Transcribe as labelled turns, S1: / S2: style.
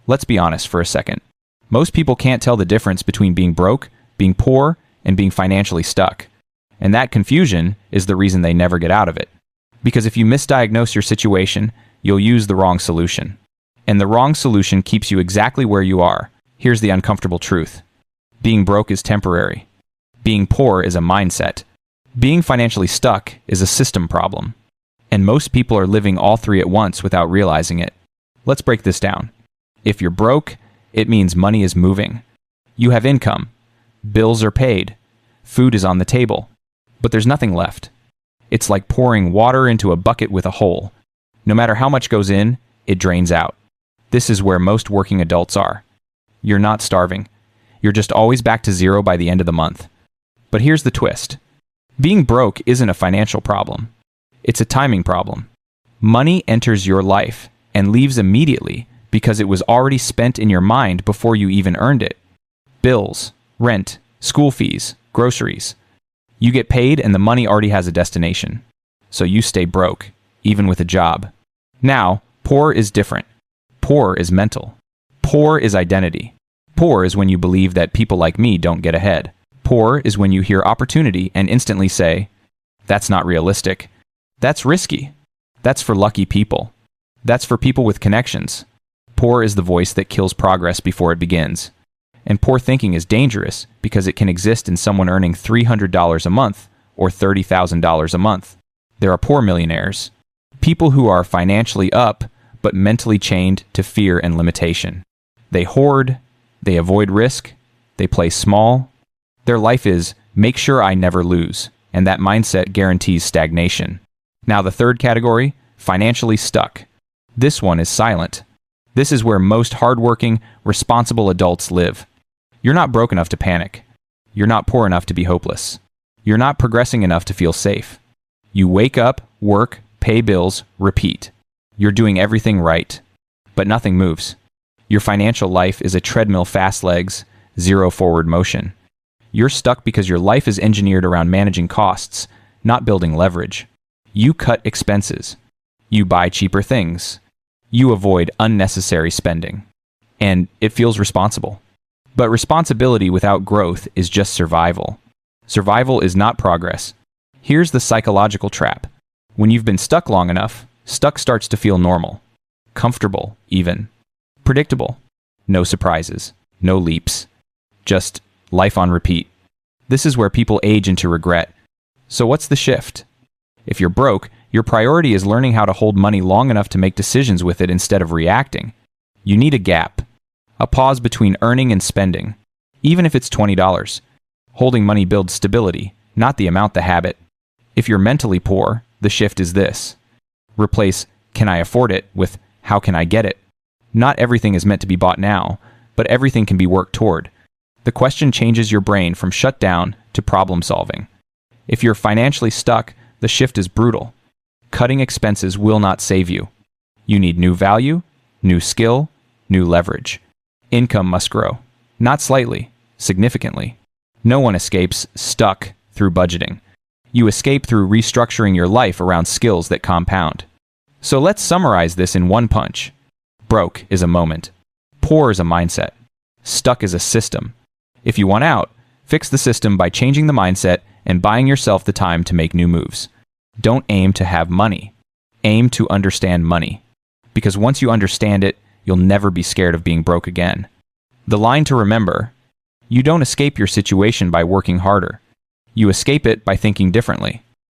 S1: Let's be honest for a second. Most people can't tell the difference between being broke, being poor, and being financially stuck. And that confusion is the reason they never get out of it. Because if you misdiagnose your situation, you'll use the wrong solution. And the wrong solution keeps you exactly where you are. Here's the uncomfortable truth. Being broke is temporary. Being poor is a mindset. Being financially stuck is a system problem. And most people are living all three at once without realizing it. Let's break this down. If you're broke, it means money is moving. You have income. Bills are paid. Food is on the table. But there's nothing left. It's like pouring water into a bucket with a hole. No matter how much goes in, it drains out. This is where most working adults are. You're not starving. You're just always back to zero by the end of the month. But here's the twist. Being broke isn't a financial problem. It's a timing problem. Money enters your life and leaves immediately because it was already spent in your mind before you even earned it. Bills, rent, school fees, groceries. You get paid and the money already has a destination. So you stay broke, even with a job. Now, poor is different. Poor is mental. Poor is identity. Poor is when you believe that people like me don't get ahead. Poor is when you hear opportunity and instantly say, that's not realistic. That's risky. That's for lucky people. That's for people with connections. Poor is the voice that kills progress before it begins. And poor thinking is dangerous because it can exist in someone earning $300 a month or $30,000 a month. There are poor millionaires, people who are financially up but mentally chained to fear and limitation. They hoard, they avoid risk, they play small. Their life is, make sure I never lose, and that mindset guarantees stagnation. Now the third category, financially stuck. This one is silent. This is where most hardworking, responsible adults live. You're not broke enough to panic. You're not poor enough to be hopeless. You're not progressing enough to feel safe. You wake up, work, pay bills, repeat. You're doing everything right, but nothing moves. Your financial life is a treadmill, fast legs, zero forward motion. You're stuck because your life is engineered around managing costs, not building leverage. You cut expenses. You buy cheaper things. You avoid unnecessary spending. And it feels responsible. But responsibility without growth is just survival. Survival is not progress. Here's the psychological trap. When you've been stuck long enough, stuck starts to feel normal, comfortable even, predictable. No surprises, no leaps, just life on repeat. This is where people age into regret. So what's the shift? If you're broke, your priority is learning how to hold money long enough to make decisions with it instead of reacting. You need a gap, a pause between earning and spending. Even if it's $20, holding money builds stability, not the amount, the habit. If you're mentally poor, the shift is this. Replace, can I afford it, with, how can I get it? Not everything is meant to be bought now, but everything can be worked toward. The question changes your brain from shut down to problem solving. If you're financially stuck, the shift is brutal. Cutting expenses will not save you. You need new value, new skill, new leverage. Income must grow, not slightly, significantly. No one escapes stuck through budgeting. You escape through restructuring your life around skills that compound. So let's summarize this in one punch. Broke is a moment. Poor is a mindset. Stuck is a system. If you want out, fix the system by changing the mindset and buying yourself the time to make new moves. Don't aim to have money. Aim to understand money. Because once you understand it, you'll never be scared of being broke again. The line to remember: you don't escape your situation by working harder. You escape it by thinking differently.